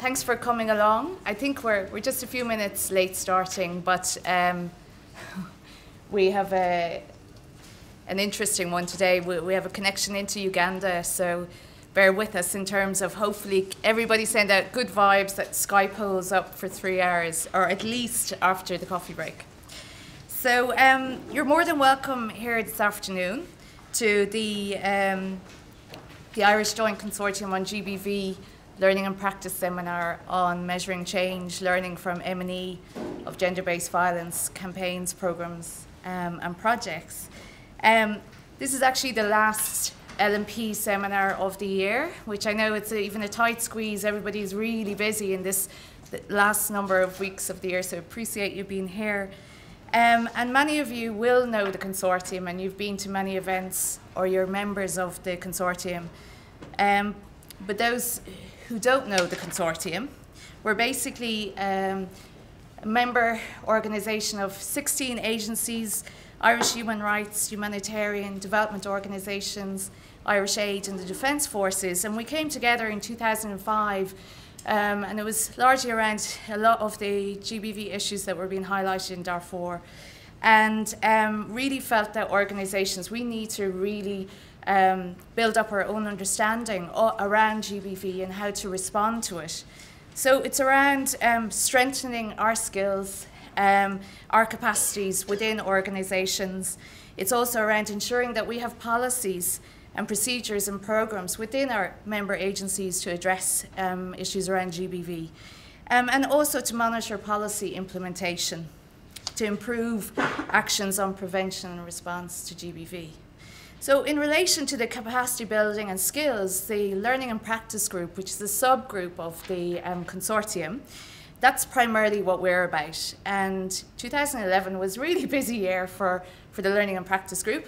thanks for coming along. I think we're just a few minutes late starting, but we have an interesting one today. We have a connection into Uganda, so bear with us in terms of hopefully everybody send out good vibes that Skype holds up for 3 hours, or at least after the coffee break. So you're more than welcome here this afternoon to the Irish Joint Consortium on GBV Learning and Practice Seminar on Measuring Change, Learning from M&E of Gender-Based Violence Campaigns, Programmes and Projects. This is actually the last L&P seminar of the year, which I know it's even a tight squeeze. Everybody's really busy in this the last number of weeks of the year, so appreciate you being here. And many of you will know the consortium, and you've been to many events, or you're members of the consortium. But those who don't know the consortium, we're basically a member organisation of 16 agencies, Irish human rights, humanitarian, development organisations, Irish Aid and the Defence Forces, and we came together in 2005, and it was largely around a lot of the GBV issues that were being highlighted in Darfur, and really felt that organisations, we need to really build up our own understanding around GBV and how to respond to it. So it's around strengthening our skills, our capacities within organisations. It's also around ensuring that we have policies and procedures and programmes within our member agencies to address issues around GBV, and also to monitor policy implementation to improve actions on prevention and response to GBV. So in relation to the capacity building and skills, the Learning and Practice Group, which is a subgroup of the consortium, that's primarily what we're about. And 2011 was a really busy year for the Learning and Practice Group.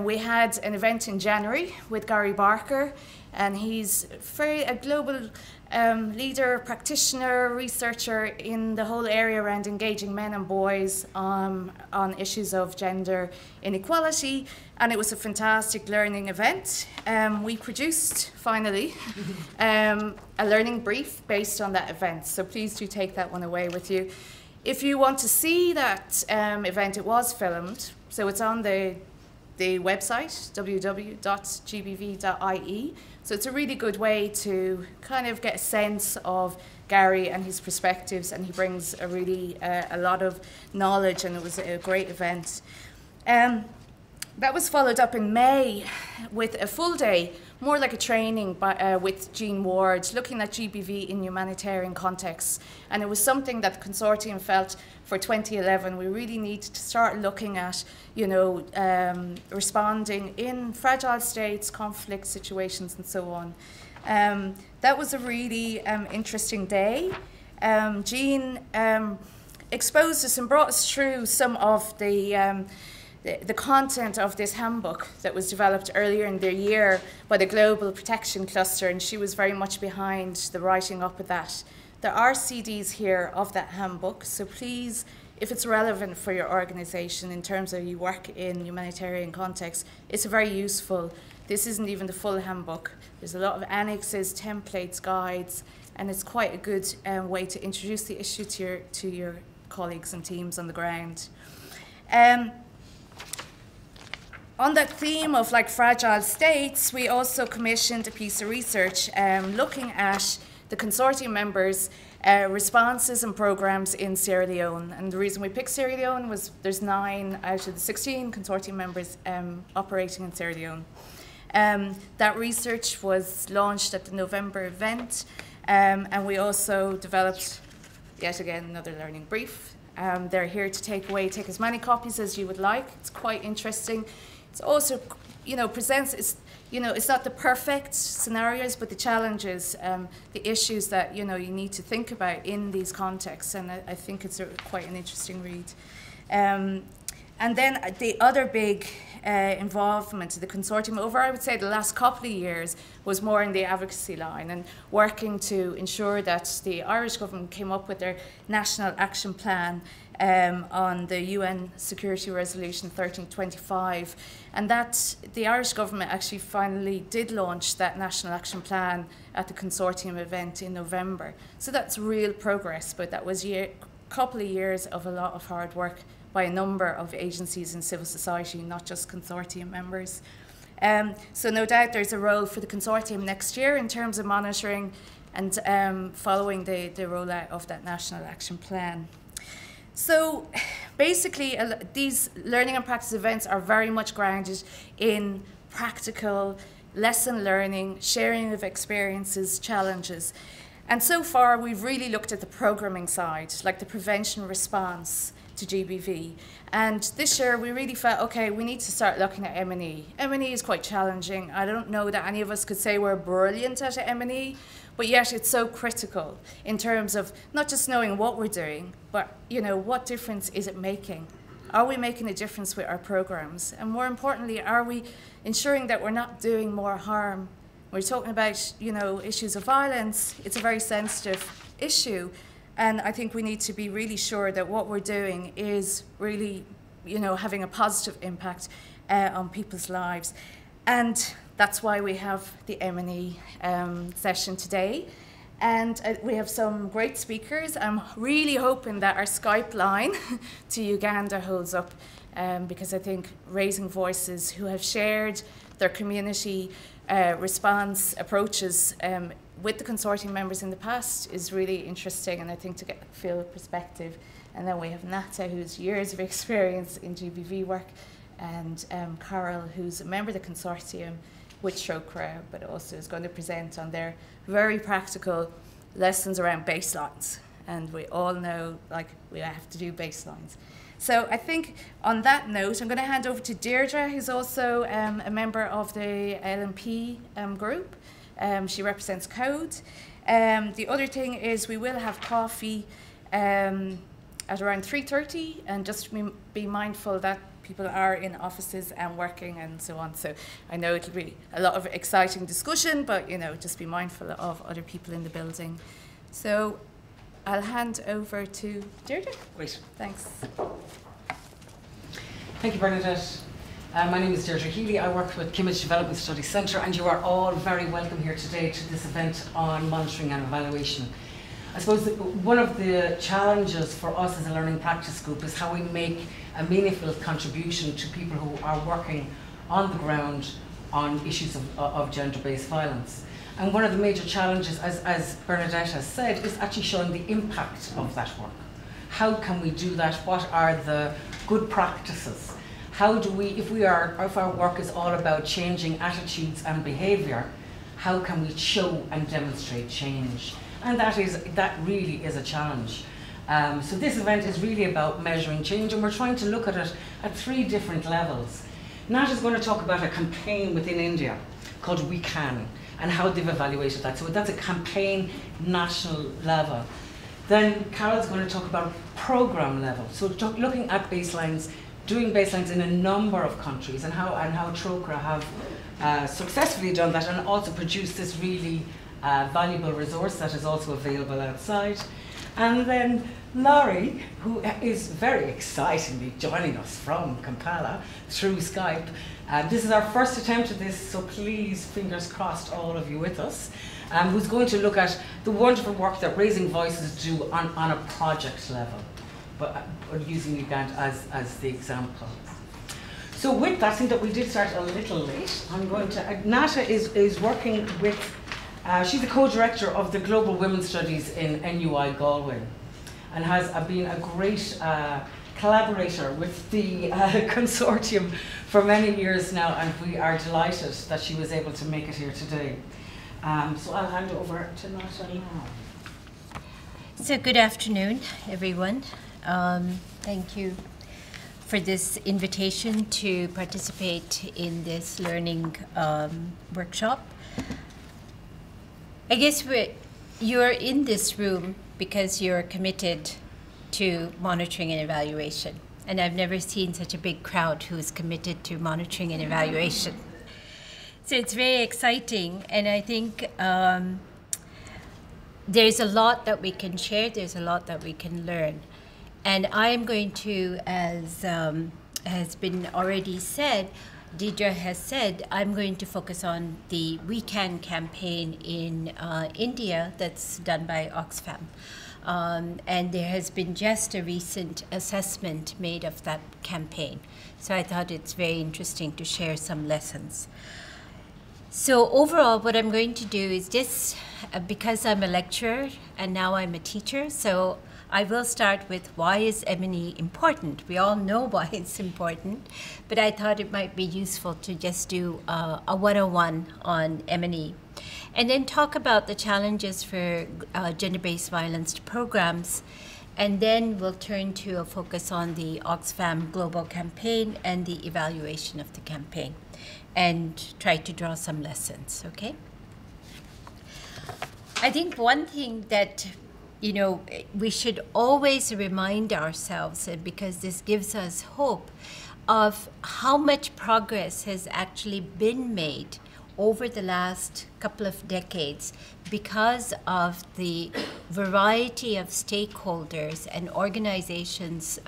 We had an event in January with Gary Barker, and he's a global leader, practitioner, researcher in the whole area around engaging men and boys on issues of gender inequality, and it was a fantastic learning event. We produced, finally, a learning brief based on that event, so please do take that one away with you. If you want to see that event, it was filmed, so it's on the website, www.gbv.ie. So it's a really good way to kind of get a sense of Gary and his perspectives, and he brings a really a lot of knowledge, and it was a great event. That was followed up in May with a full day, more like a training with Jean Ward, looking at GBV in humanitarian contexts. And it was something that the consortium felt for 2011 we really needed to start looking at, responding in fragile states, conflict situations, and so on. That was a really interesting day. Jean exposed us and brought us through some of the content of this handbook that was developed earlier in the year by the Global Protection Cluster, and she was very much behind the writing up of that. There are CDs here of that handbook, so please, if it's relevant for your organisation in terms of you work in humanitarian context, it's very useful. This isn't even the full handbook. There's a lot of annexes, templates, guides, and it's quite a good way to introduce the issue to your colleagues and teams on the ground. On that theme of fragile states, we also commissioned a piece of research looking at the consortium members' responses and programmes in Sierra Leone. And the reason we picked Sierra Leone was there's 9 out of the 16 consortium members operating in Sierra Leone. That research was launched at the November event, and we also developed, yet again, another learning brief. They're here to take as many copies as you would like. It's quite interesting. It's also, presents, it's not the perfect scenarios, but the challenges, the issues that, you need to think about in these contexts, and I think it's quite an interesting read. And then the other big involvement of the consortium over, I would say, the last couple of years was more in the advocacy line and working to ensure that the Irish government came up with their National Action Plan on the UN Security Resolution 1325, and that the Irish government actually finally did launch that National Action Plan at the Consortium event in November. So that's real progress, but that was a couple of years of a lot of hard work by a number of agencies in civil society, not just consortium members. So no doubt there's a role for the consortium next year in terms of monitoring and following the rollout of that National Action Plan. So basically, these learning and practice events are very much grounded in practical lesson learning, sharing of experiences, challenges. And so far, we've really looked at the programming side, like the prevention response to GBV. And this year, we really felt, okay, we need to start looking at M&E. M&E is quite challenging. I don't know that any of us could say we're brilliant at M&E, but yet it's so critical in terms of not just knowing what we're doing, but what difference is it making? Are we making a difference with our programs? And more importantly, are we ensuring that we're not doing more harm? We're talking about issues of violence. It's a very sensitive issue, and I think we need to be really sure that what we're doing is really having a positive impact on people's lives. And that's why we have the M&E session today. And we have some great speakers. I'm really hoping that our Skype line to Uganda holds up, because I think raising voices who have shared their community response approaches with the consortium members in the past is really interesting, and I think to get a feel of perspective. And then we have Nata, who's years of experience in GBV work, and Carol, who's a member of the consortium with Chokra, but also is going to present on their very practical lessons around baselines. And we all know, we have to do baselines. So I think on that note, I'm going to hand over to Deirdre, who's also a member of the LMP group. She represents Code. The other thing is we will have coffee at around 3:30, and just be mindful that people are in offices and working and so on. So I know it'll be a lot of exciting discussion, but just be mindful of other people in the building. So I'll hand over to Deirdre. Great. Thanks. Thank you, Bernadette. My name is Deirdre Healy. I work with Kimmage Development Studies Centre, and you are all very welcome here today to this event on monitoring and evaluation. I suppose that one of the challenges for us as a learning practice group is how we make a meaningful contribution to people who are working on the ground on issues of gender-based violence. And one of the major challenges, as Bernadette has said, is actually showing the impact of that work. How can we do that? What are the good practices? How do we, if our work is all about changing attitudes and behaviour, how can we show and demonstrate change? And that really is a challenge. So this event is really about measuring change, and we're trying to look at it at 3 different levels. Nat is going to talk about a campaign within India called We Can, and how they've evaluated that. So that's a campaign national level. Then Carol's going to talk about program level. So looking at baselines, doing baselines in a number of countries, and how Trocra have successfully done that, and also produced this really valuable resource that is also available outside. And then Laurie, who is very excitingly joining us from Kampala through Skype. This is our first attempt at this, so please, fingers crossed, all of you with us, who's going to look at the wonderful work that Raising Voices do on a project level, but using Uganda as the example. So with that, I think that we did start a little late. I'm going to, Nata is working with, she's the co-director of the Global Women's Studies in NUI Galway, and has been a great collaborator with the consortium for many years now, and we are delighted that she was able to make it here today. So I'll hand over to Nata now. So good afternoon, everyone. Thank you for this invitation to participate in this learning workshop. I guess you're in this room because you're committed to monitoring and evaluation. and I've never seen such a big crowd who is committed to monitoring and evaluation. So it's very exciting, and I think there's a lot that we can share, there's a lot that we can learn. And I'm going to, as has been already said, Deidre has said, I'm going to focus on the We Can campaign in India that's done by Oxfam. And there has been just a recent assessment made of that campaign. So I thought it's very interesting to share some lessons. So overall, what I'm going to do is just, because I'm a lecturer and now I'm a teacher, so I will start with why is M&E important? We all know why it's important, but I thought it might be useful to just do a 101 on M&E. And then talk about the challenges for gender-based violence programs, and then we'll turn to a focus on the Oxfam Global Campaign and the evaluation of the campaign, and try to draw some lessons, okay? I think one thing that we should always remind ourselves, because this gives us hope, of how much progress has actually been made over the last couple of decades because of the variety of stakeholders and organizations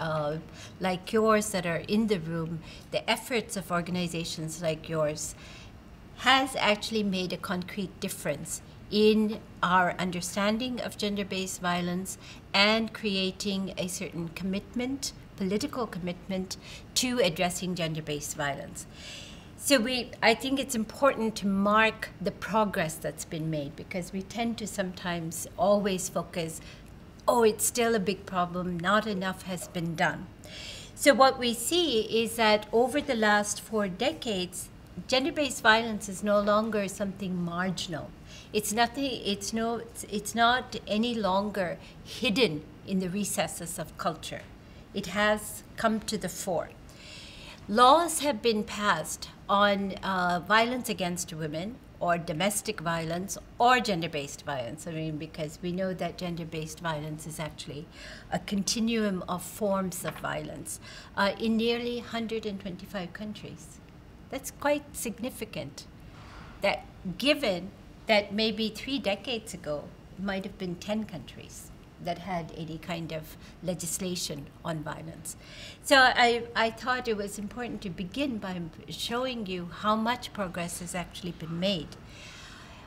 like yours that are in the room. The efforts of organizations like yours has actually made a concrete difference in our understanding of gender-based violence and creating a certain commitment, political commitment, to addressing gender-based violence. So I think it's important to mark the progress that's been made, because we tend to sometimes always focus, oh, it's still a big problem, not enough has been done. So what we see is that over the last 4 decades, gender-based violence is no longer something marginal. It's not any longer hidden in the recesses of culture. It has come to the fore. Laws have been passed on violence against women, or domestic violence, or gender-based violence. I mean, because we know that gender-based violence is actually a continuum of forms of violence in nearly 125 countries. That's quite significant. That given that maybe 3 decades ago, it might have been 10 countries that had any kind of legislation on violence. So I thought it was important to begin by showing you how much progress has actually been made.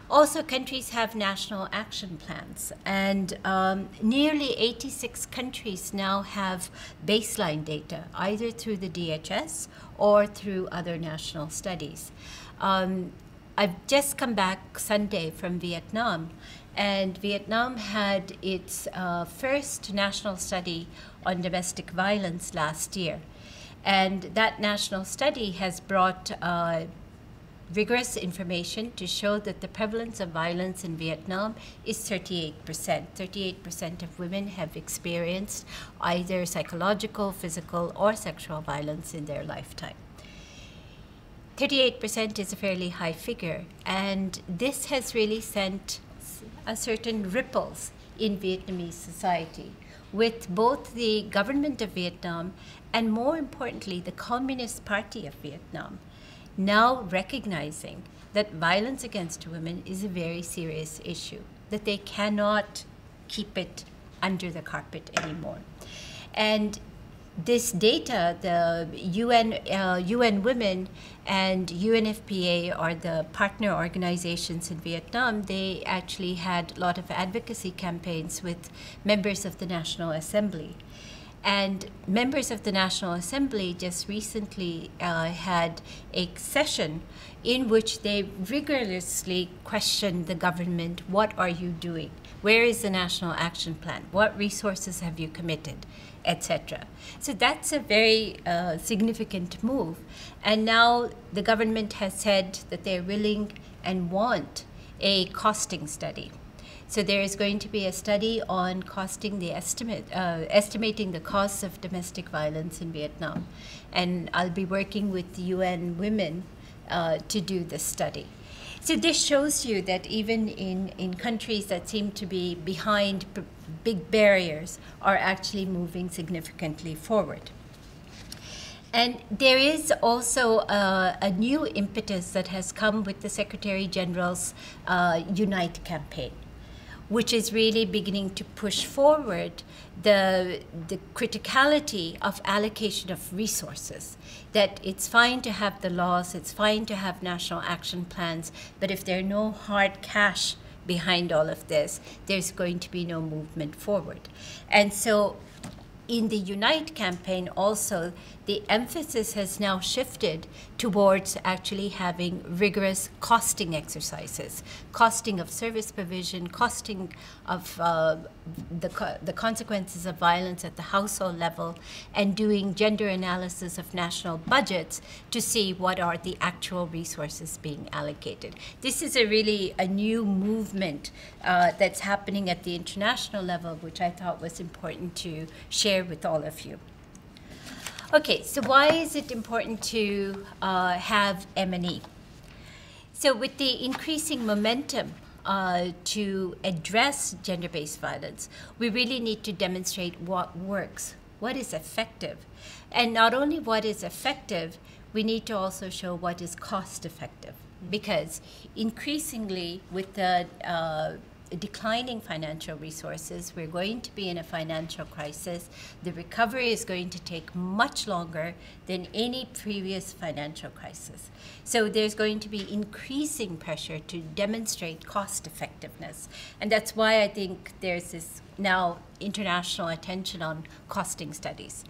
Also, countries have national action plans, and nearly 86 countries now have baseline data, either through the DHS or through other national studies. I've just come back Sunday from Vietnam, and Vietnam had its first national study on domestic violence last year. And that national study has brought rigorous information to show that the prevalence of violence in Vietnam is 38%. 38% of women have experienced either psychological, physical, or sexual violence in their lifetime. 38% is a fairly high figure, and this has really sent a certain ripples in Vietnamese society, with both the government of Vietnam and, more importantly, the Communist Party of Vietnam now recognizing that violence against women is a very serious issue, that they cannot keep it under the carpet anymore. And this data, the UN Women and UNFPA are the partner organizations in Vietnam. They actually had a lot of advocacy campaigns with members of the National Assembly. And members of the National Assembly just recently had a session in which they rigorously questioned the government. What are you doing? Where is the National Action Plan? What resources have you committed? Etc. So that's a very significant move. And now the government has said that they're willing and want a costing study. So there is going to be a study on estimating the costs of domestic violence in Vietnam. And I'll be working with the UN Women to do this study. So this shows you that even in countries that seem to be behind big barriers are actually moving significantly forward. And there is also a new impetus that has come with the Secretary General's Unite campaign, which is really beginning to push forward the criticality of allocation of resources. That it's fine to have the laws, it's fine to have national action plans, but if there are no hard cash behind all of this, there's going to be no movement forward. And so in the Unite campaign also, the emphasis has now shifted towards actually having rigorous costing exercises, costing of service provision, costing of the consequences of violence at the household level, and doing gender analysis of national budgets to see what are the actual resources being allocated. This is really a new movement that's happening at the international level, which I thought was important to share with all of you. Okay, so why is it important to have M&E? So with the increasing momentum to address gender-based violence, we really need to demonstrate what works, what is effective. And not only what is effective, we need to also show what is cost-effective. Because increasingly, with the declining financial resources, we're going to be in a financial crisis. The recovery is going to take much longer than any previous financial crisis. So there's going to be increasing pressure to demonstrate cost effectiveness. And that's why I think there's this now international attention on costing studies.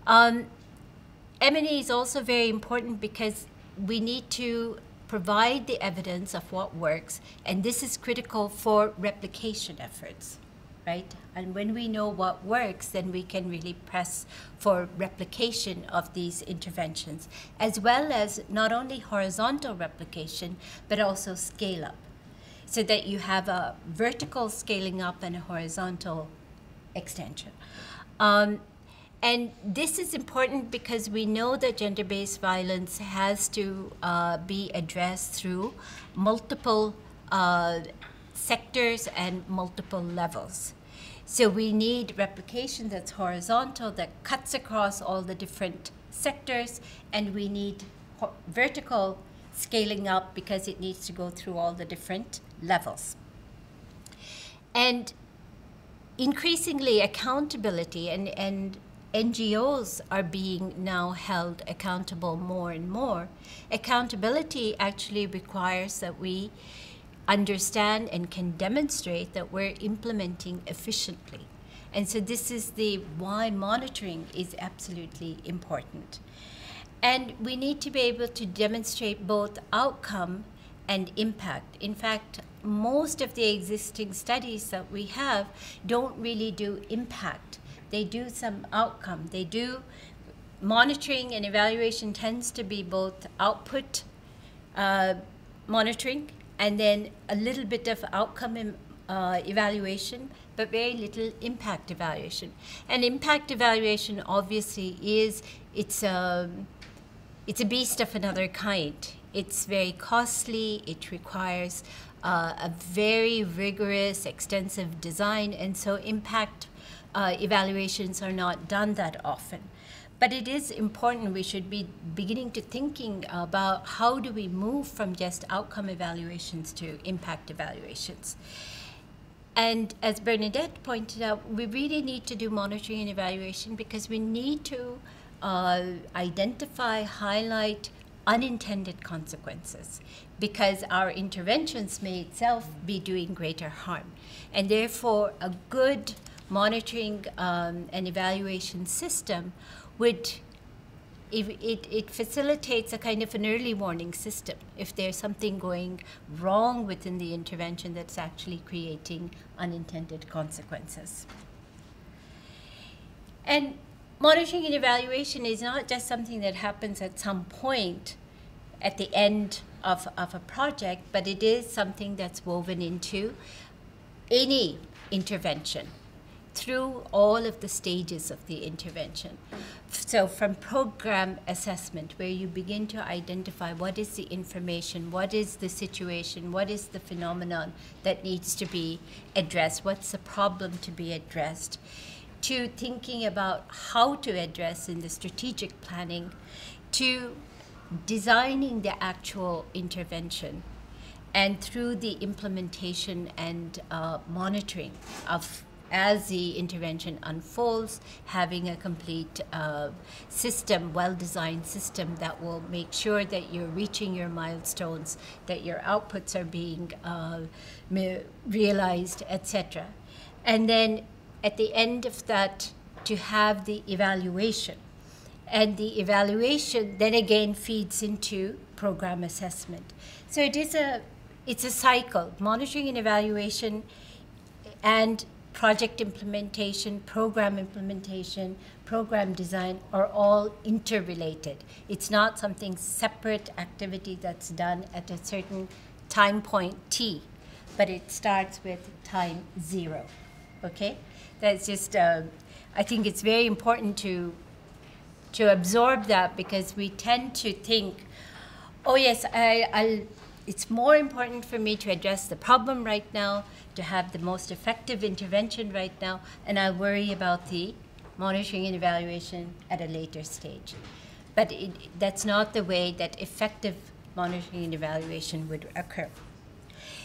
M&E is also very important because we need to provide the evidence of what works, and this is critical for replication efforts, right? And when we know what works, then we can really press for replication of these interventions, as well as not only horizontal replication, but also scale up, so that you have a vertical scaling up and a horizontal extension. And this is important because we know that gender-based violence has to be addressed through multiple sectors and multiple levels. So we need replication that's horizontal, that cuts across all the different sectors, and we need vertical scaling up because it needs to go through all the different levels. And increasingly accountability and NGOs are being now held accountable more and more. Accountability actually requires that we understand and can demonstrate that we're implementing efficiently. And so this is why monitoring is absolutely important. And we need to be able to demonstrate both outcome and impact. In fact, most of the existing studies that we have don't really do impact. They do some outcome. They do monitoring, and evaluation tends to be both output monitoring and then a little bit of outcome evaluation, but very little impact evaluation. And impact evaluation obviously it's a beast of another kind. It's very costly. It requires a very rigorous, extensive design, and so impact evaluations are not done that often. But it is important. We should be beginning to thinking about how do we move from just outcome evaluations to impact evaluations. And as Bernadette pointed out, we really need to do monitoring and evaluation because we need to identify, highlight unintended consequences, because our interventions may itself be doing greater harm. And therefore, a good monitoring and evaluation system it facilitates a kind of an early warning system if there's something going wrong within the intervention that's actually creating unintended consequences. And monitoring and evaluation is not just something that happens at some point at the end of a project, but it is something that's woven into any intervention through all of the stages of the intervention. So from program assessment, where you begin to identify what is the information, what is the situation, what is the phenomenon that needs to be addressed, what's the problem to be addressed. to thinking about how to address in the strategic planning, to designing the actual intervention, and through the implementation and monitoring of as the intervention unfolds, having a complete system, well-designed system that will make sure that you're reaching your milestones, that your outputs are being realized, etc. And then at the end of that, to have the evaluation. And the evaluation then again feeds into program assessment. So it's a cycle, monitoring and evaluation and project implementation, program design are all interrelated. It's not something separate activity that's done at a certain time point T, but it starts with time 0, okay? That's just, I think it's very important to absorb that, because we tend to think, oh yes, it's more important for me to address the problem right now, to have the most effective intervention right now, and I'll worry about the monitoring and evaluation at a later stage. But that's not the way that effective monitoring and evaluation would occur.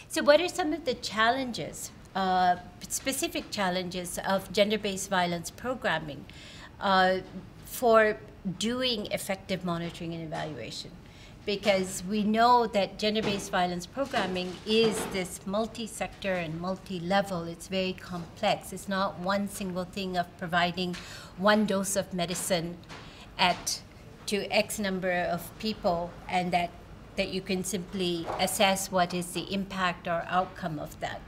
So what are some of the challenges, specific challenges of gender-based violence programming for doing effective monitoring and evaluation? Because we know that gender-based violence programming is this multi-sector and multi-level. It's very complex. It's not one single thing of providing one dose of medicine to X number of people, and that you can simply assess what is the impact or outcome of that.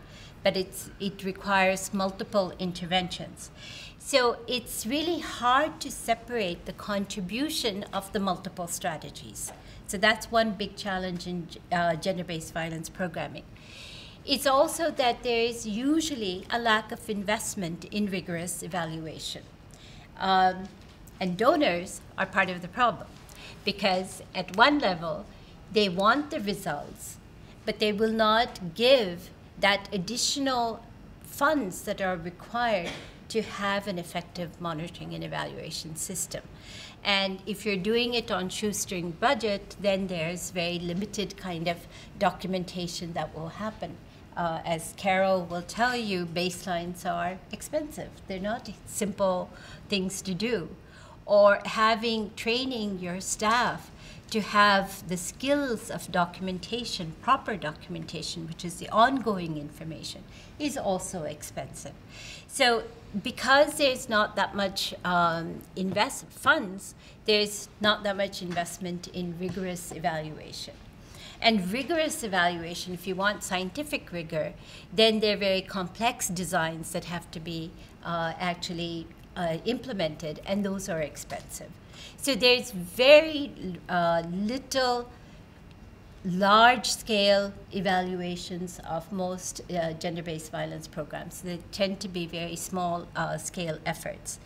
But it requires multiple interventions. So it's really hard to separate the contribution of the multiple strategies. So that's one big challenge in gender-based violence programming. It's also that there is usually a lack of investment in rigorous evaluation. And donors are part of the problem, because at one level, they want the results, but they will not give that additional funds that are required to have an effective monitoring and evaluation system. And if you're doing it on shoestring budget, then there's very limited kind of documentation that will happen. As Carol will tell you, baselines are expensive. They're not simple things to do. Or training your staff to have the skills of documentation, proper documentation, which is the ongoing information, is also expensive. So because there's not that much funds, there's not that much investment in rigorous evaluation. And rigorous evaluation, if you want scientific rigor, then they're very complex designs that have to be actually implemented, and those are expensive. So there's very little large-scale evaluations of most gender-based violence programs. They tend to be very small-scale efforts.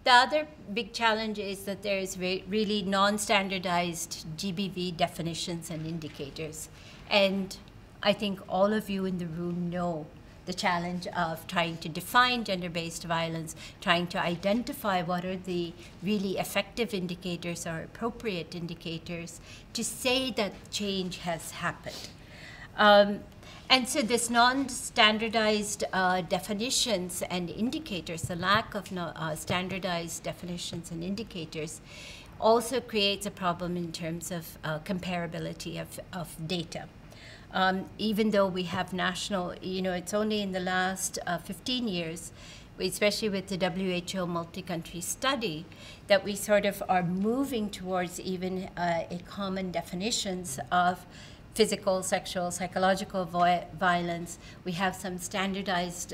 The other big challenge is that there is really non-standardized GBV definitions and indicators. And I think all of you in the room know the challenge of trying to define gender-based violence, trying to identify what are the really effective indicators or appropriate indicators to say that change has happened. And so this non-standardized definitions and indicators, the lack of standardized definitions and indicators, also creates a problem in terms of comparability of data. Even though we have national, it's only in the last 15 years, especially with the WHO multi-country study, that we sort of are moving towards even a common definitions of physical, sexual, psychological violence. We have some standardized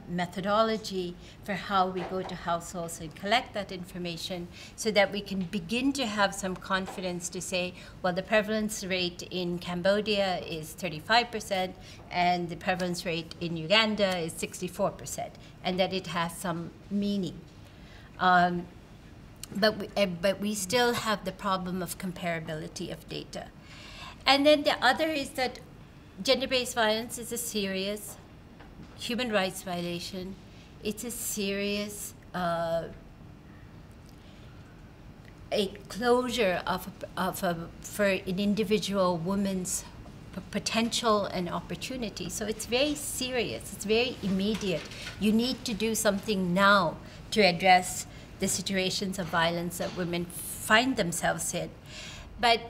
methodology for how we go to households and collect that information, so that we can begin to have some confidence to say, well, the prevalence rate in Cambodia is 35%, and the prevalence rate in Uganda is 64%, and that it has some meaning. But we still have the problem of comparability of data. And then the other is that gender-based violence is a serious human rights violation. It's a serious a closure for an individual woman's potential and opportunity. So it's very serious, it's very immediate. You need to do something now to address the situations of violence that women find themselves in. But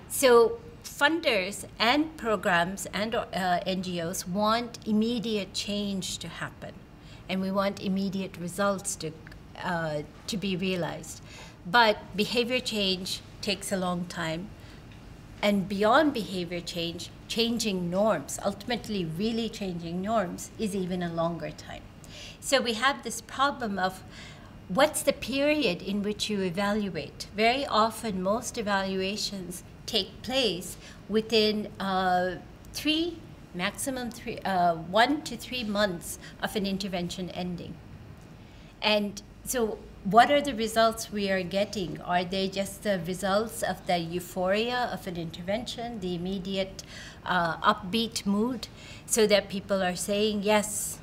so funders and programs and NGOs want immediate change to happen, and we want immediate results to be realized. But behavior change takes a long time. And beyond behavior change, changing norms, ultimately really changing norms, is even a longer time. So we have this problem of what's the period in which you evaluate? Very often, most evaluations take place within 1 to 3 months of an intervention ending. And so what are the results we are getting? Are they just the results of the euphoria of an intervention, the immediate upbeat mood, so that people are saying, yes,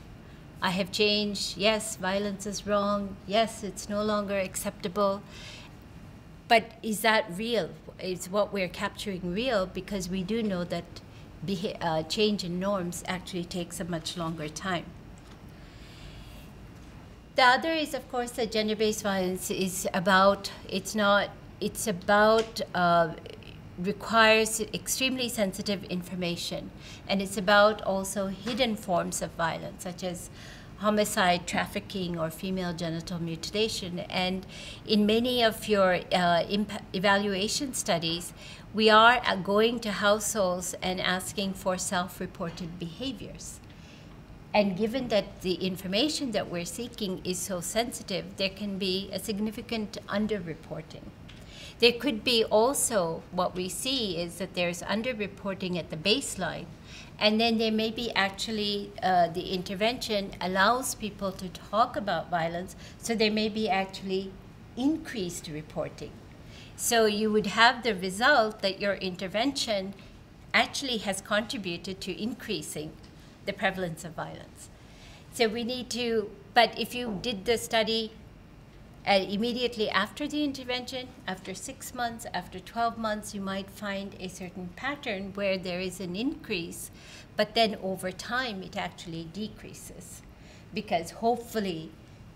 I have changed, yes, violence is wrong, yes, it's no longer acceptable? But is that real? Is what we're capturing real? Because we do know that change in norms actually takes a much longer time. The other is, of course, that gender-based violence is about, requires extremely sensitive information. And it's about also hidden forms of violence, such as homicide, trafficking, or female genital mutilation. And in many of your evaluation studies, we are going to households and asking for self-reported behaviors. And given that the information that we're seeking is so sensitive, there can be a significant underreporting. There could be also, what we see is that there's underreporting at the baseline, and then there may be actually the intervention allows people to talk about violence, so there may be actually increased reporting. So you would have the result that your intervention actually has contributed to increasing the prevalence of violence. So we need to, but if you did the study immediately after the intervention, after 6 months, after 12 months, you might find a certain pattern where there is an increase, but then over time it actually decreases, because hopefully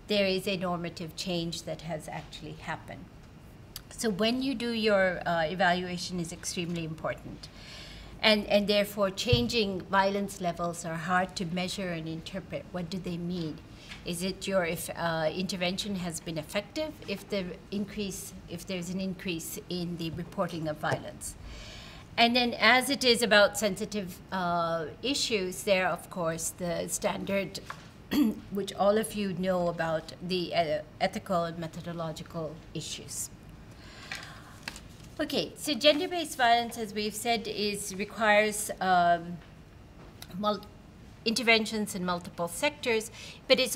there is a normative change that has actually happened. So when you do your evaluation is extremely important. And therefore, changing violence levels are hard to measure and interpret. What do they mean? Is it if intervention has been effective? If there's an increase in the reporting of violence, and then as it is about sensitive issues, there of course the standard, which all of you know about, the ethical and methodological issues. Okay, so gender-based violence, as we've said, requires interventions in multiple sectors, but it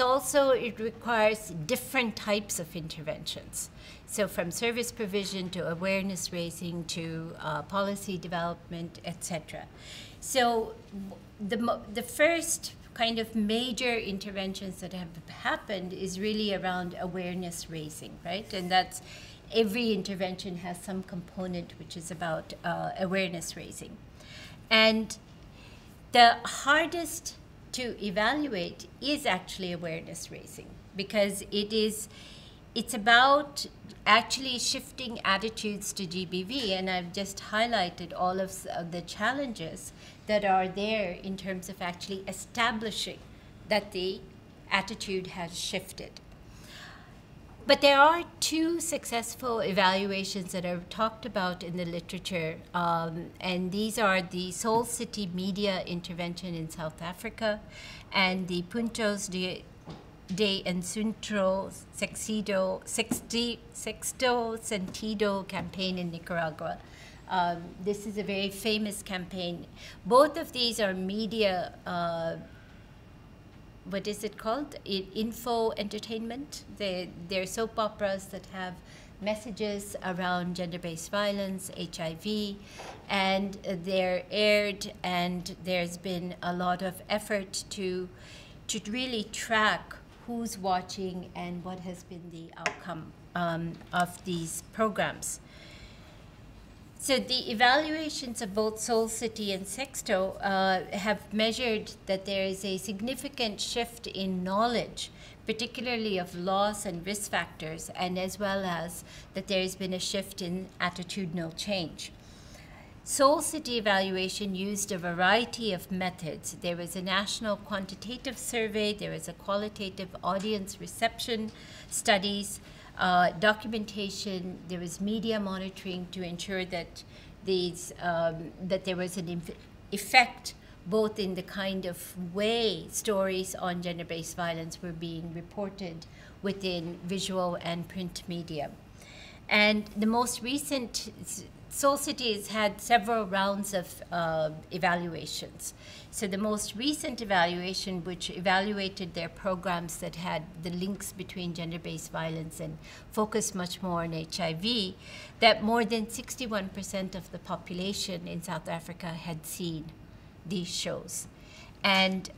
requires different types of interventions. So from service provision to awareness raising to policy development, etc. So the first kind of major interventions that have happened is really around awareness raising, right? And that's every intervention has some component which is about awareness raising. And the hardest to evaluate is actually awareness raising, because it's about actually shifting attitudes to GBV, and I've just highlighted all of the challenges that are there in terms of actually establishing that the attitude has shifted. But there are two successful evaluations that are talked about in the literature, and these are the Soul City Media Intervention in South Africa and the Puntos de Encuentro Sexto Sentido campaign in Nicaragua. This is a very famous campaign. Both of these are media what is it called? Info entertainment. They're soap operas that have messages around gender-based violence, HIV, and they're aired, and there's been a lot of effort to really track who's watching and what has been the outcome of these programs. So the evaluations of both Soul City and Sexto have measured that there is a significant shift in knowledge, particularly of loss and risk factors, and as well as that there has been a shift in attitudinal change. Soul City evaluation used a variety of methods. There was a national quantitative survey, there was a qualitative audience reception studies, documentation, there was media monitoring to ensure that that there was an effect both in the kind of way stories on gender-based violence were being reported within visual and print media. And the most recent, Soul City has had several rounds of evaluations. So the most recent evaluation, which evaluated their programs that had the links between gender-based violence and focused much more on HIV, that more than 61% of the population in South Africa had seen these shows. And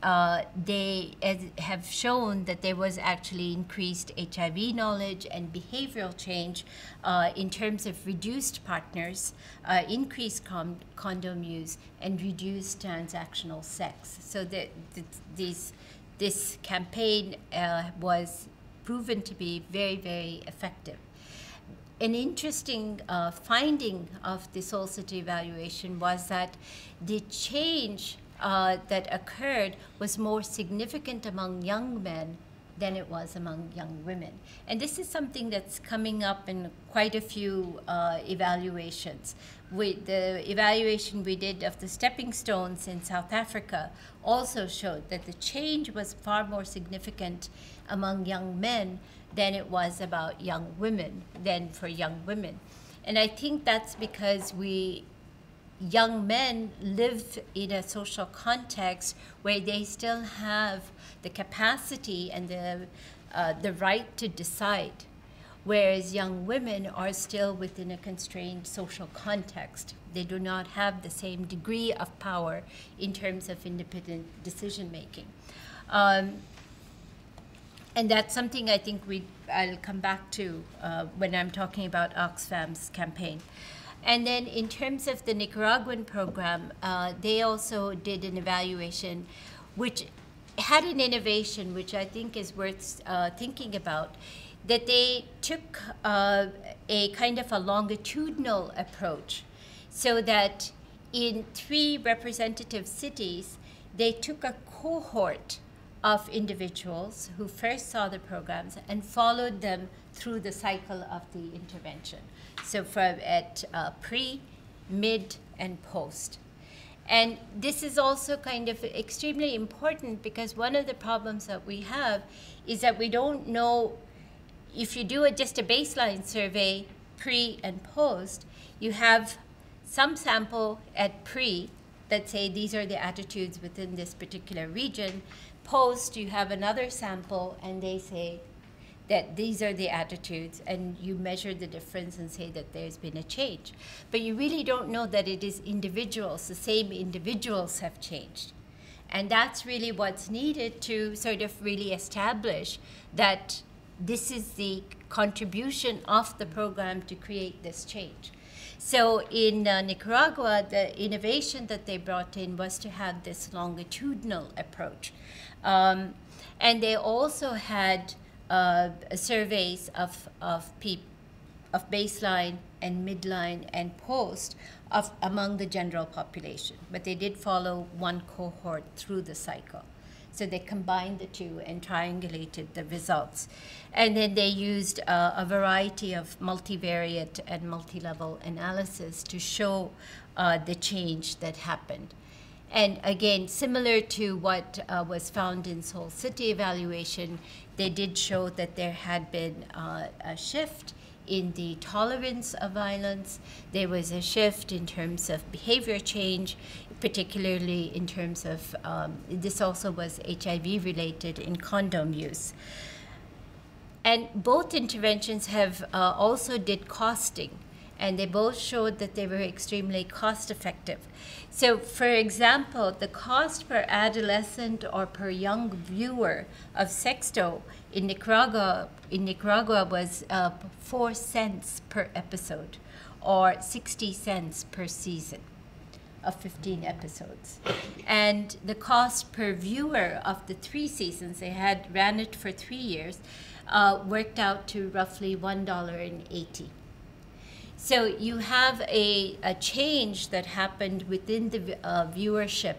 they have shown that there was actually increased HIV knowledge and behavioral change in terms of reduced partners, increased condom use, and reduced transactional sex. So that this campaign was proven to be very, very effective. An interesting finding of the Soul City evaluation was that the change that occurred was more significant among young men than it was among young women. And this is something that's coming up in quite a few evaluations. The evaluation we did of the stepping stones in South Africa also showed that the change was far more significant among young men than it was about young women, than for young women. And I think that's because young men live in a social context where they still have the capacity and the right to decide, whereas young women are still within a constrained social context. They do not have the same degree of power in terms of independent decision making. And that's something I think I'll come back to when I'm talking about Oxfam's campaign. And then in terms of the Nicaraguan program, they also did an evaluation which had an innovation which I think is worth thinking about, that they took a kind of a longitudinal approach, so that in 3 representative cities, they took a cohort of individuals who first saw the programs and followed them through the cycle of the intervention. So from at pre, mid, and post. And this is also kind of extremely important because one of the problems that we have is that we don't know, if you do just a baseline survey, pre and post, you have some sample at pre that say these are the attitudes within this particular region. Post, you have another sample and they say that these are the attitudes, and you measure the difference and say that there's been a change. But you really don't know that it is individuals, the same individuals have changed. And that's really what's needed to sort of really establish that this is the contribution of the program to create this change. So in Nicaragua, the innovation that they brought in was to have this longitudinal approach. And they also had surveys of baseline and midline and post among the general population. But they did follow one cohort through the cycle. So they combined the two and triangulated the results. And then they used a variety of multivariate and multi-level analysis to show the change that happened. And again, similar to what was found in Soul City evaluation, they did show that there had been a shift in the tolerance of violence. There was a shift in terms of behavior change, particularly in terms of, this also was HIV related in condom use. And both interventions have also did costing. and they both showed that they were extremely cost effective. So, for example, the cost per adolescent or per young viewer of Sexto in Nicaragua was 4 cents per episode, or 60 cents per season of 15 episodes. And the cost per viewer of the 3 seasons, they ran it for 3 years, worked out to roughly $1.80. So you have a change that happened within the viewership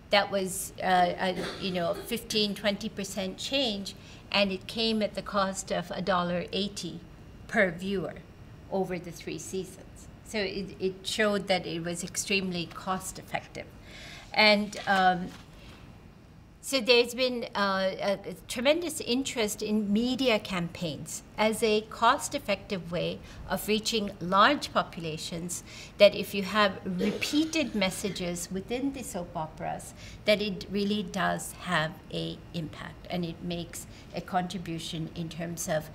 that was, 15-20% change, and it came at the cost of $1.80 per viewer over the 3 seasons. So it showed that it was extremely cost effective. And so there's been a tremendous interest in media campaigns as a cost-effective way of reaching large populations, that if you have repeated messages within the soap operas, that it really does have an impact, and it makes a contribution in terms of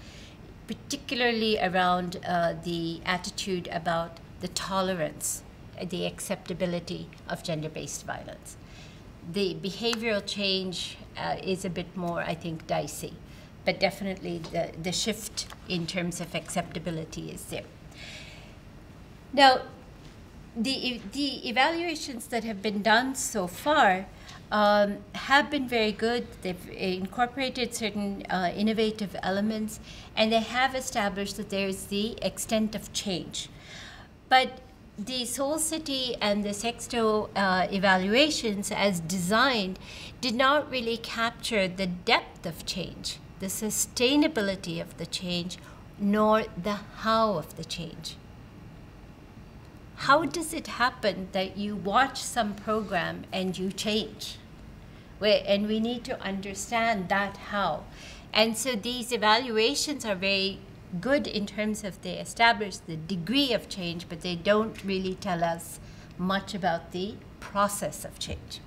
particularly around the attitude about the tolerance, the acceptability of gender-based violence. The behavioral change is a bit more, I think, dicey, but definitely the shift in terms of acceptability is there. Now, the evaluations that have been done so far have been very good. They've incorporated certain innovative elements, and they have established that there's the extent of change. But the Soul City and the Sexto evaluations as designed did not really capture the depth of change, the sustainability of the change, nor the how of the change. How does it happen that you watch some program and you change? And we need to understand that how. And so these evaluations are very good in terms of they establish the degree of change, but they don't really tell us much about the process of change.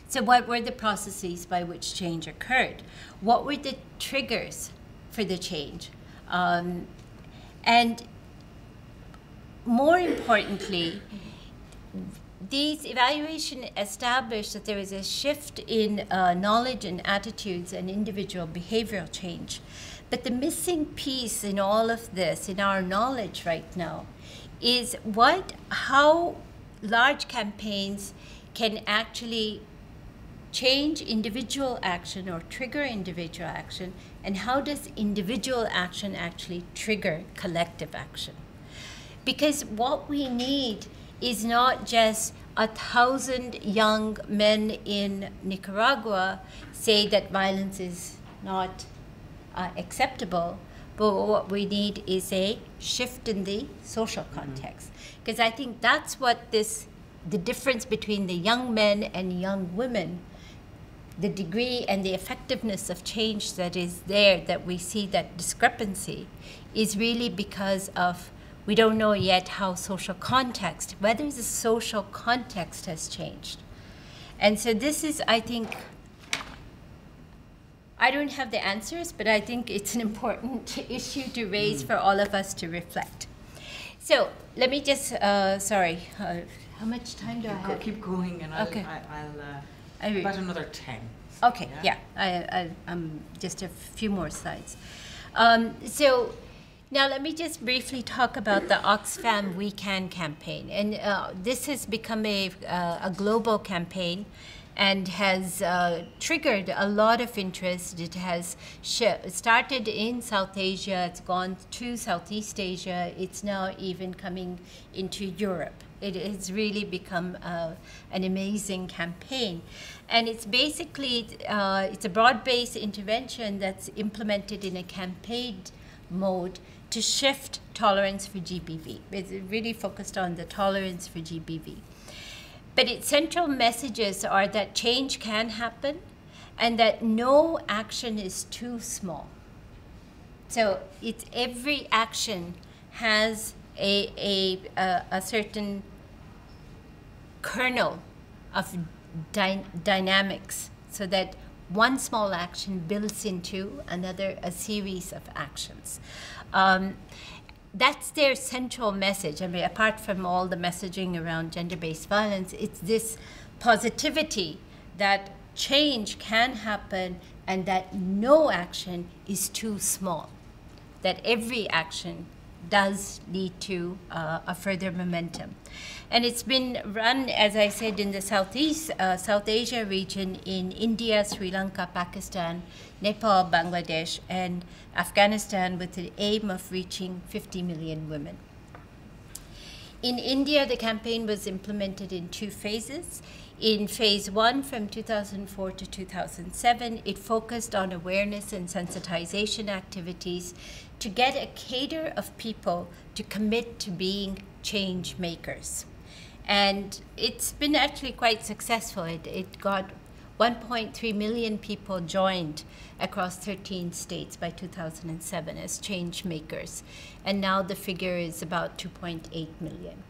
So what were the processes by which change occurred? What were the triggers for the change? And more importantly, these evaluations established that there is a shift in knowledge and attitudes and individual behavioral change. But the missing piece in all of this, in our knowledge right now, is how large campaigns can actually change individual action or trigger individual action, and how does individual action actually trigger collective action. Because what we need is not just 1,000 young men in Nicaragua say that violence is not acceptable, but what we need is a shift in the social context. Because I think that's what the difference between the young men and young women, the degree and the effectiveness of change that is there, that we see that discrepancy, is really because of we don't know yet how social context, whether the social context has changed. And so this is, I think, I don't have the answers, but I think it's an important issue to raise for all of us to reflect. So let me just, sorry, how much time do I have? Keep going, and I'll about another 10. Okay, yeah, I'm just a few more slides. So now let me just briefly talk about the Oxfam We Can campaign. And this has become a global campaign and has triggered a lot of interest. It has started in South Asia, it's gone to Southeast Asia, it's now even coming into Europe. It has really become an amazing campaign. And it's basically, it's a broad-based intervention that's implemented in a campaign mode to shift tolerance for GBV. It's really focused on the tolerance for GBV. But its central messages are that change can happen and that no action is too small. So it's every action has a certain kernel of dynamics, so that one small action builds into a series of actions. that's their central message. I mean, apart from all the messaging around gender-based violence, it's this positivity that change can happen and that no action is too small, that every action does lead to a further momentum. And it's been run, as I said, in the South Asia region, in India, Sri Lanka, Pakistan, Nepal, Bangladesh, and Afghanistan, with the aim of reaching 50 million women. In India, the campaign was implemented in 2 phases. In phase 1, from 2004 to 2007, it focused on awareness and sensitization activities to get a cadre of people to commit to being change makers. And it's been actually quite successful. It got 1.3 million people joined across 13 states by 2007 as change makers. And now the figure is about 2.8 million.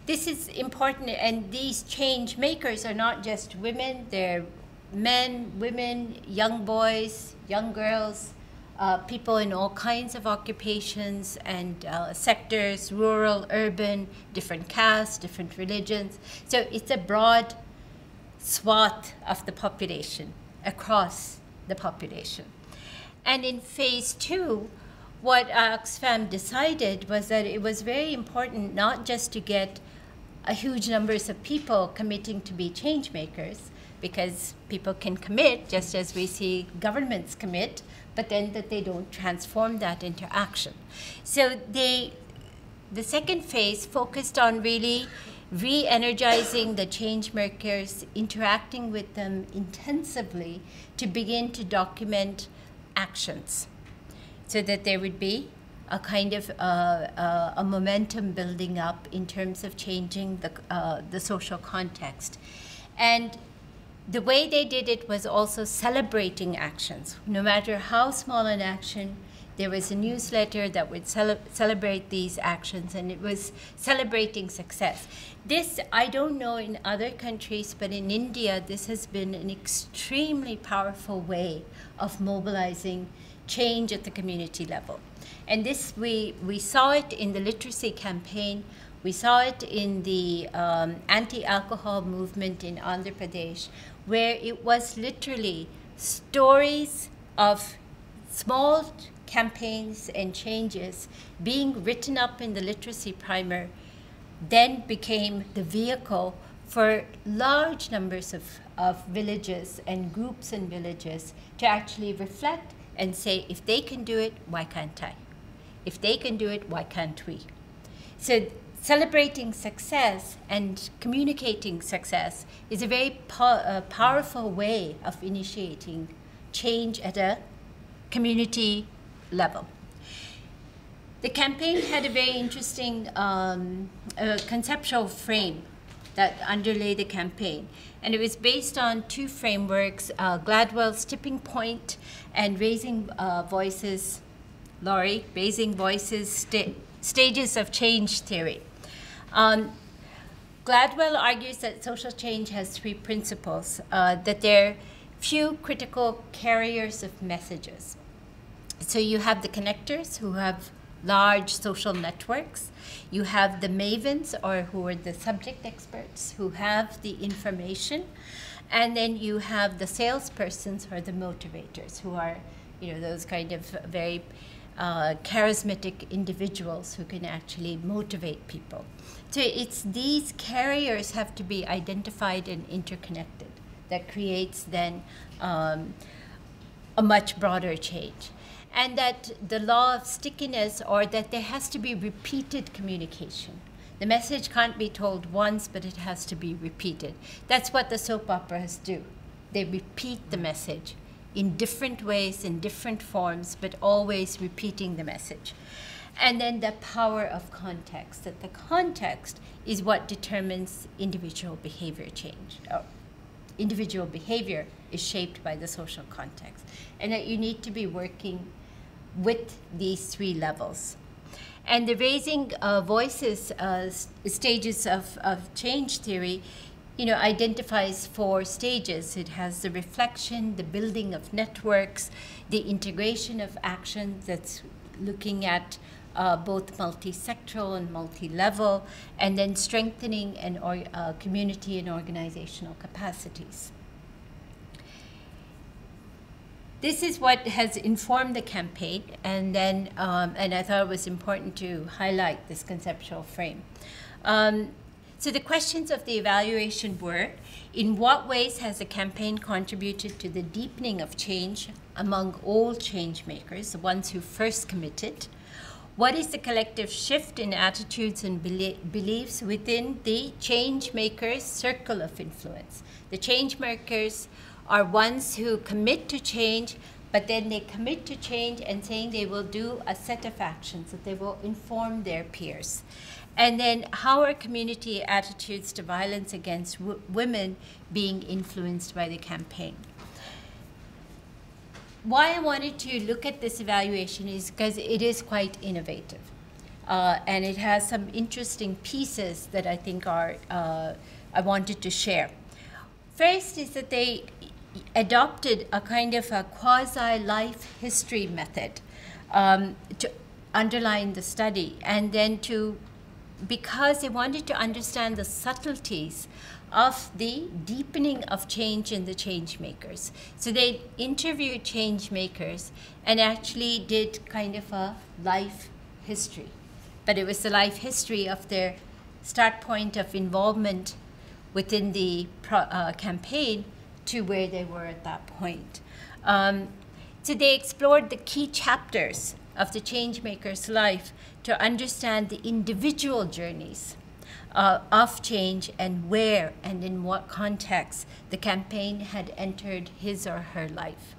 This is important, and these change makers are not just women, they're men, women, young boys, young girls, people in all kinds of occupations and sectors, rural, urban, different castes, different religions. So it's a broad swath of the population, across the population. And in phase 2, what Oxfam decided was that it was very important not just to get a huge numbers of people committing to be change makers, because people can commit just as we see governments commit, but then that they don't transform that into action. So the second phase focused on really re-energizing the change makers, interacting with them intensively to begin to document actions, so that there would be a kind of a momentum building up in terms of changing the social context. And the way they did it was also celebrating actions. No matter how small an action, there was a newsletter that would celebrate these actions, and it was celebrating success. This, I don't know in other countries, but in India, this has been an extremely powerful way of mobilizing change at the community level. And this, we saw it in the literacy campaign. We saw it in the anti-alcohol movement in Andhra Pradesh, where it was literally stories of small campaigns and changes being written up in the literacy primer, then became the vehicle for large numbers of villages and groups in villages to actually reflect and say, if they can do it, why can't I? If they can do it, why can't we? So celebrating success and communicating success is a very powerful way of initiating change at a community level. The campaign had a very interesting conceptual frame that underlay the campaign. And it was based on 2 frameworks, Gladwell's tipping point and raising voices, Laurie, raising voices, stages of change theory. Gladwell argues that social change has 3 principles, that there are few critical carriers of messages. So you have the connectors who have large social networks. You have the mavens, or who are the subject experts, who have the information. And then you have the salespersons, or the motivators, who are, those kind of very charismatic individuals who can actually motivate people. So it's these carriers have to be identified and interconnected. That creates then a much broader change. And that the law of stickiness, or that there has to be repeated communication. The message can't be told once, but it has to be repeated. That's what the soap operas do. They repeat the message in different ways, in different forms, but always repeating the message. And then the power of context, that the context is what determines individual behavior change. Individual behavior is shaped by the social context. And that you need to be working with these 3 levels. And the raising voices stages of change theory, identifies 4 stages. It has the reflection, the building of networks, the integration of action, that's looking at both multi-sectoral and multi-level, and then strengthening community and organizational capacities. This is what has informed the campaign, and then and I thought it was important to highlight this conceptual frame. So the questions of the evaluation were: in what ways has the campaign contributed to the deepening of change among all change makers, the ones who first committed? What is the collective shift in attitudes and beliefs within the change makers' circle of influence? The change makers are ones who commit to change, but then they commit to change and saying they will do a set of actions, that they will inform their peers. And then how are community attitudes to violence against women being influenced by the campaign? Why I wanted to look at this evaluation is because it is quite innovative. And it has some interesting pieces that I think are, I wanted to share. First is that they adopted a kind of a quasi-life history method to underline the study, and then because they wanted to understand the subtleties of the deepening of change in the change makers. So they interviewed change makers and actually did kind of a life history. But it was the life history of their start point of involvement within the campaign to where they were at that point. So they explored the key chapters of the change maker's life to understand the individual journeys of change and where and in what context the campaign had entered his or her life.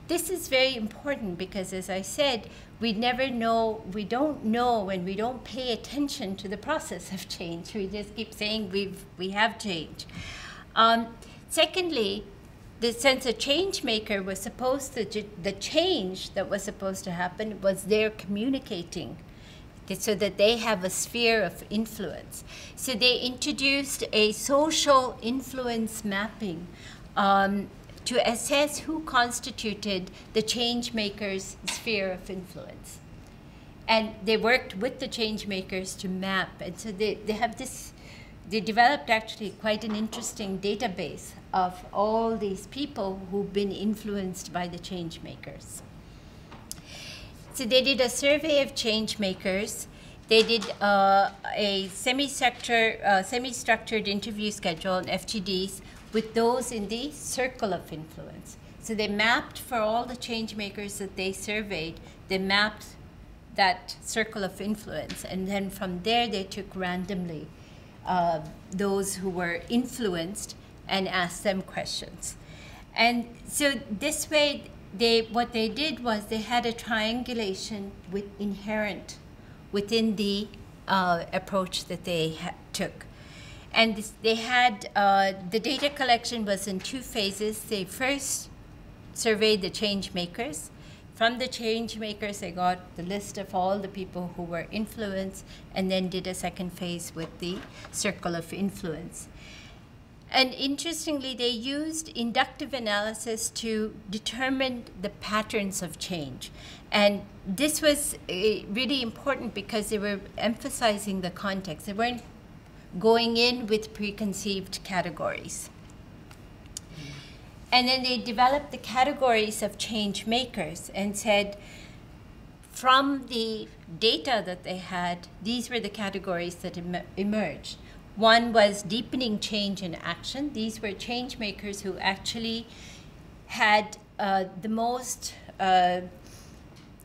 This is very important because, as I said, we never know, we don't know when we don't pay attention to the process of change. We just keep saying we have change. Secondly, the sense of change maker was supposed to, the change that was supposed to happen was their communicating so that they have a sphere of influence. So they introduced a social influence mapping to assess who constituted the change maker's sphere of influence. And they worked with the change makers to map. And so they have this, they developed actually quite an interesting database of all these people who've been influenced by the change makers. So they did a survey of change makers. They did a semi-structured interview schedule on FGDs with those in the circle of influence. So they mapped for all the change makers that they surveyed, they mapped that circle of influence, and then from there they took randomly those who were influenced and asked them questions. And so this way, what they did was they had a triangulation inherent within the approach that they took. And they had, the data collection was in two phases. They first surveyed the change makers. From the change makers, they got the list of all the people who were influenced, and then did a second phase with the circle of influence. And interestingly, they used inductive analysis to determine the patterns of change. And this was really important because they were emphasizing the context. They weren't going in with preconceived categories. And then they developed the categories of change makers and said, from the data that they had, these were the categories that emerged. One was deepening change in action. These were change makers who actually had the most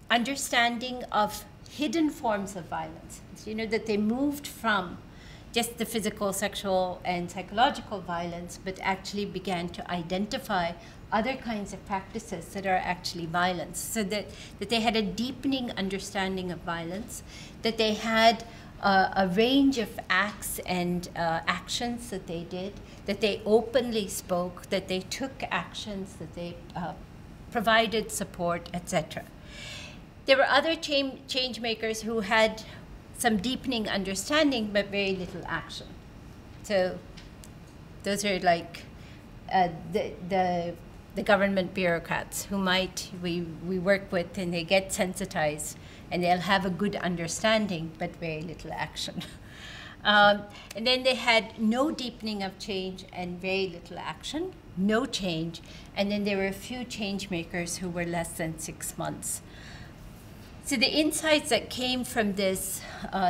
understanding of hidden forms of violence. So, you know, that they moved from just the physical, sexual, and psychological violence, but actually began to identify other kinds of practices that are actually violence. So that they had a deepening understanding of violence, that they had a range of acts and actions that they did, that they openly spoke, that they took actions, that they provided support, etc. There were other change makers who had some deepening understanding, but very little action. So those are like the the government bureaucrats who we work with, and they get sensitized and they'll have a good understanding but very little action. And then they had no deepening of change and very little action, no change. And then there were a few change makers who were less than 6 months. So the insights that came from this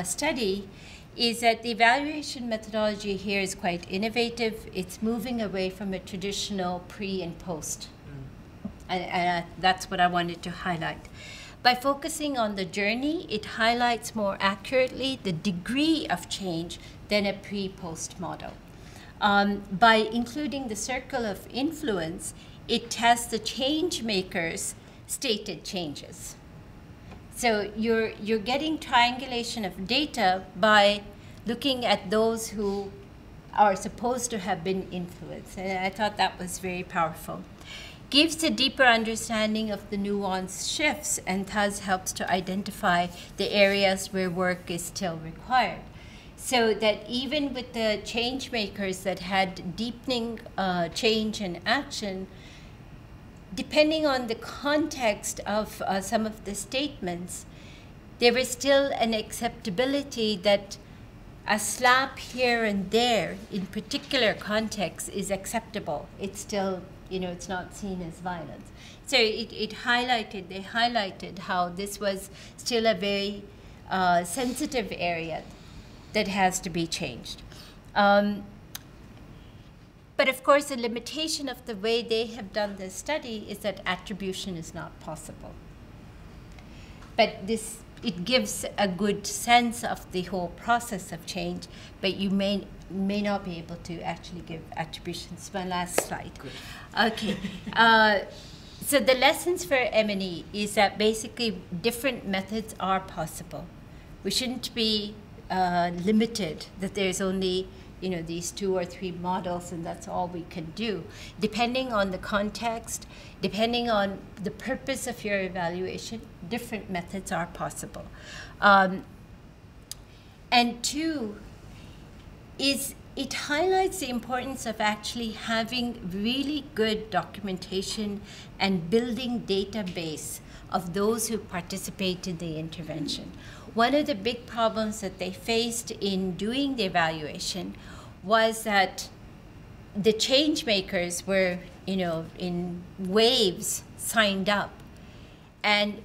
study is that the evaluation methodology here is quite innovative. It's moving away from a traditional pre and post. And that's what I wanted to highlight. By focusing on the journey, it highlights more accurately the degree of change than a pre-post model. By including the circle of influence, it tests the change makers' stated changes. So you're getting triangulation of data by looking at those who are supposed to have been influenced. And I thought that was very powerful. Gives a deeper understanding of the nuanced shifts and thus helps to identify the areas where work is still required. So that even with the change makers that had deepening change and action, depending on the context of some of the statements, there was still an acceptability that a slap here and there in particular contexts is acceptable. It's still, it's not seen as violence. So they highlighted how this was still a very sensitive area that has to be changed. But of course, the limitation of the way they have done this study is that attribution is not possible. But it gives a good sense of the whole process of change, but you may not be able to actually give attributions. My last slide. Good. Okay. So the lessons for M&E is that basically different methods are possible. We shouldn't be limited that there's only these 2 or 3 models and that's all we can do. Depending on the context, depending on the purpose of your evaluation, different methods are possible. And 2 is it highlights the importance of actually having really good documentation and building database of those who participate in the intervention. One of the big problems that they faced in doing the evaluation was that the change makers were, in waves signed up, and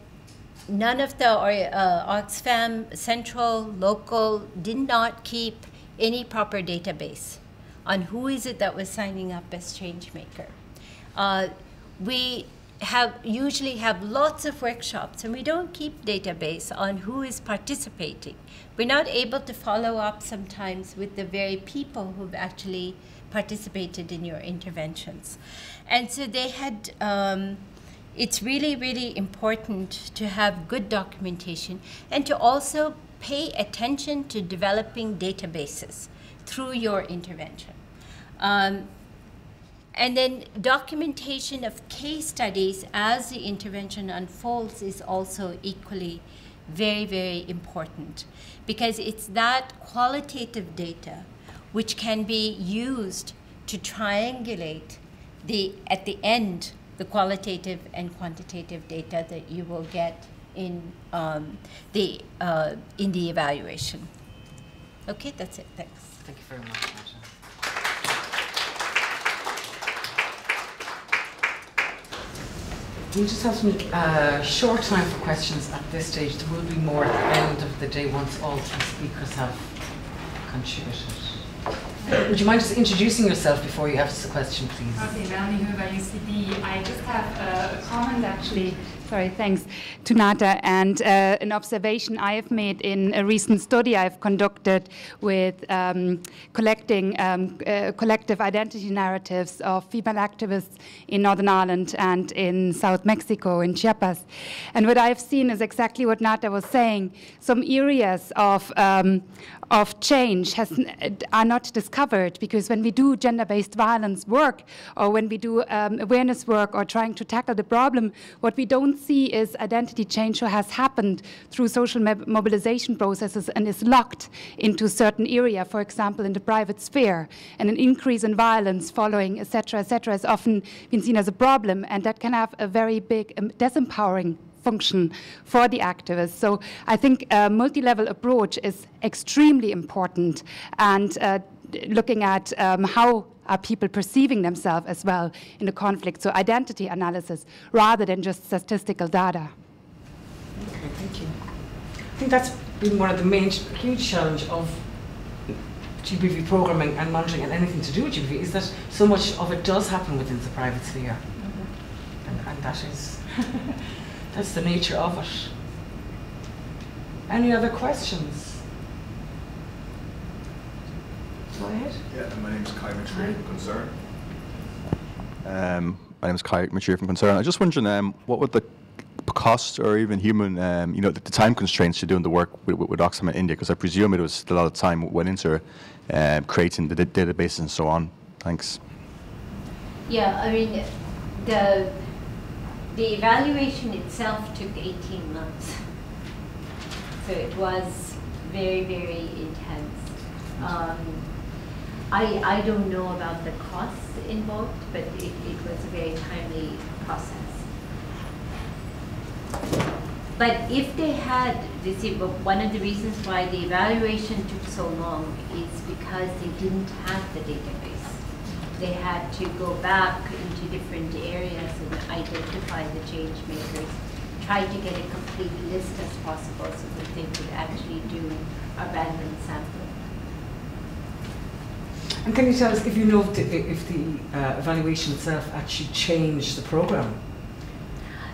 none of the Oxfam central, local did not keep any proper database on who is it that was signing up as change maker. We usually have lots of workshops and we don't keep database on who is participating. We're not able to follow up sometimes with the very people who've actually participated in your interventions. And so they had, it's really, really important to have good documentation and to also pay attention to developing databases through your intervention. And then documentation of case studies as the intervention unfolds is also equally very, very important, because it's that qualitative data which can be used to triangulate at the end the qualitative and quantitative data that you will get in the evaluation. Okay, that's it. Thanks. Thank you very much, Nata. We just have some short time for questions at this stage. There will be more at the end of the day once all 3 speakers have contributed. Would you mind just introducing yourself before you ask the question, please? Okay, Melanie Huber, UCD. I just have a comment, actually. Sorry, thanks to Nata, and an observation I have made in a recent study I've conducted with collecting collective identity narratives of female activists in Northern Ireland and in South Mexico, in Chiapas. And what I've seen is exactly what Nata was saying. Some areas of change are not discovered, because when we do gender-based violence work, or when we do awareness work or trying to tackle the problem, what we don't see is identity change who has happened through social mobilization processes and is locked into a certain area, for example, in the private sphere, and an increase in violence following, etc., is often been seen as a problem, and that can have a very big disempowering function for the activists. So I think a multi-level approach is extremely important, and looking at how are people perceiving themselves as well in the conflict, so identity analysis rather than just statistical data. Okay, thank you. I think that's been one of the main, huge challenge of GBV programming and monitoring and anything to do with GBV is that so much of it does happen within the private sphere. And that is, that's the nature of it. Any other questions? Go ahead. Yeah, my name is Kai McShare from Concern. My name is Kai McShare from Concern. I was just wondering, what would the cost or even human, the time constraints to doing the work with Oxfam in India? Because I presume it was a lot of time went into creating the database and so on. Thanks. Yeah, I mean, the evaluation itself took 18 months. So it was very, very intense. I don't know about the costs involved, but it was a very timely process. But if they had, one of the reasons why the evaluation took so long is because they didn't have the database. They had to go back into different areas and identify the change makers, try to get a complete list as possible so that they could actually do a random sampling. And can you tell us if you know if the evaluation itself actually changed the program?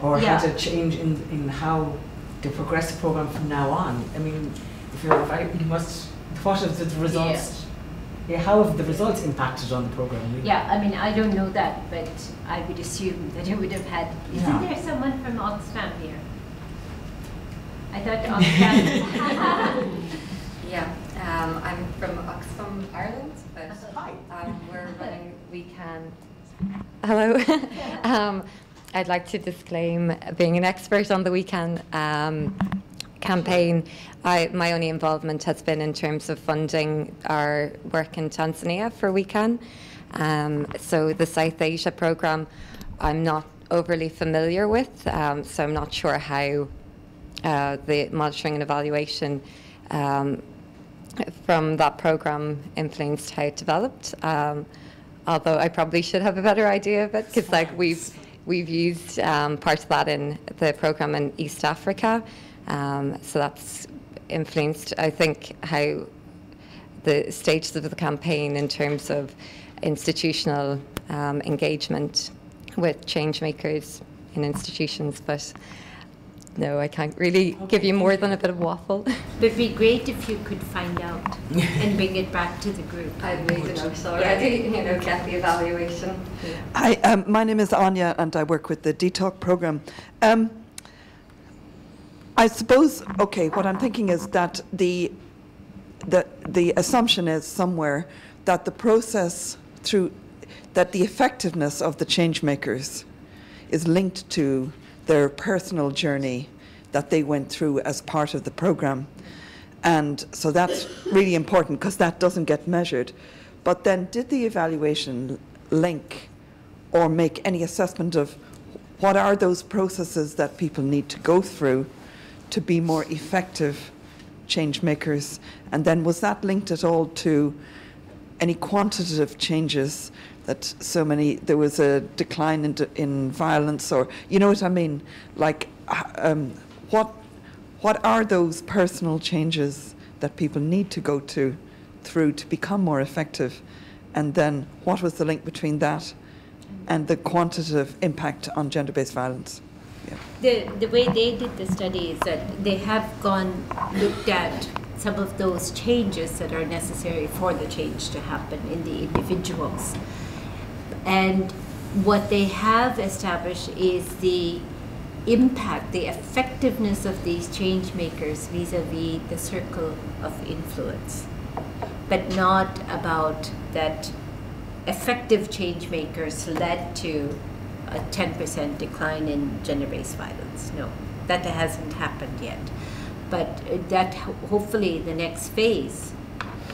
Or had a change in how they progress the program from now on? I mean, if you're you must, what are the results? Yeah, how have the results impacted on the program? Really? Yeah, I mean, I don't know that, but I would assume that it would have had. Isn't there someone from Oxfam here? I thought Oxfam. Yeah, I'm from Oxfam, Ireland, but we're running WeCan. Hello. I'd like to disclaim being an expert on the WeCan campaign. My only involvement has been in terms of funding our work in Tanzania for WeCan. So the South Asia programme I'm not overly familiar with, so I'm not sure how the monitoring and evaluation from that programme influenced how it developed. Although I probably should have a better idea of it, because we've used part of that in the programme in East Africa. So that's influenced, I think, how the stages of the campaign in terms of institutional engagement with change makers in institutions. But no, I can't really give you more than a bit of waffle. But it'd be great if you could find out and bring it back to the group. I've made the notes already, get the evaluation. Hi, my name is Anya and I work with the DTALK program. I suppose, okay, what I'm thinking is that the assumption is somewhere that the process that the effectiveness of the change makers is linked to their personal journey that they went through as part of the program. And so that's really important because that doesn't get measured. But then did the evaluation link or make any assessment of what are those processes that people need to go through to be more effective change makers? And then was that linked at all to any quantitative changes that there was a decline in violence, or you know what I mean? Like, what are those personal changes that people need to go through to become more effective? And then what was the link between that and the quantitative impact on gender-based violence? Yeah. The way they did the study is that they have looked at some of those changes that are necessary for the change to happen in the individuals. And what they have established is the impact, the effectiveness of these change makers vis-a-vis the circle of influence, but not about that effective change makers led to a 10% decline in gender-based violence. No, that hasn't happened yet. But that hopefully the next phase,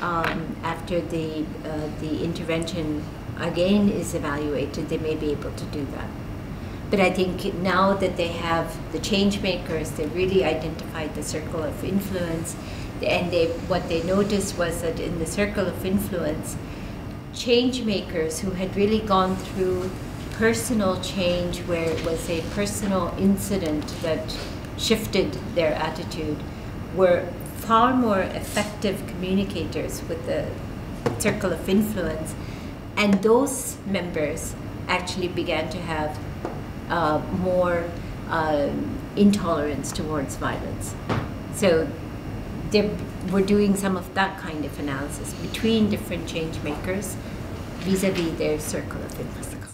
after the intervention again is evaluated, they may be able to do that. But I think now that they have the change makers, they really identified the circle of influence, and what they noticed was that in the circle of influence, change makers who had really gone through personal change, where it was a personal incident that shifted their attitude, were far more effective communicators with the circle of influence, and those members actually began to have more intolerance towards violence. So we're doing some of that kind of analysis between different change makers vis-a-vis their circle of influence.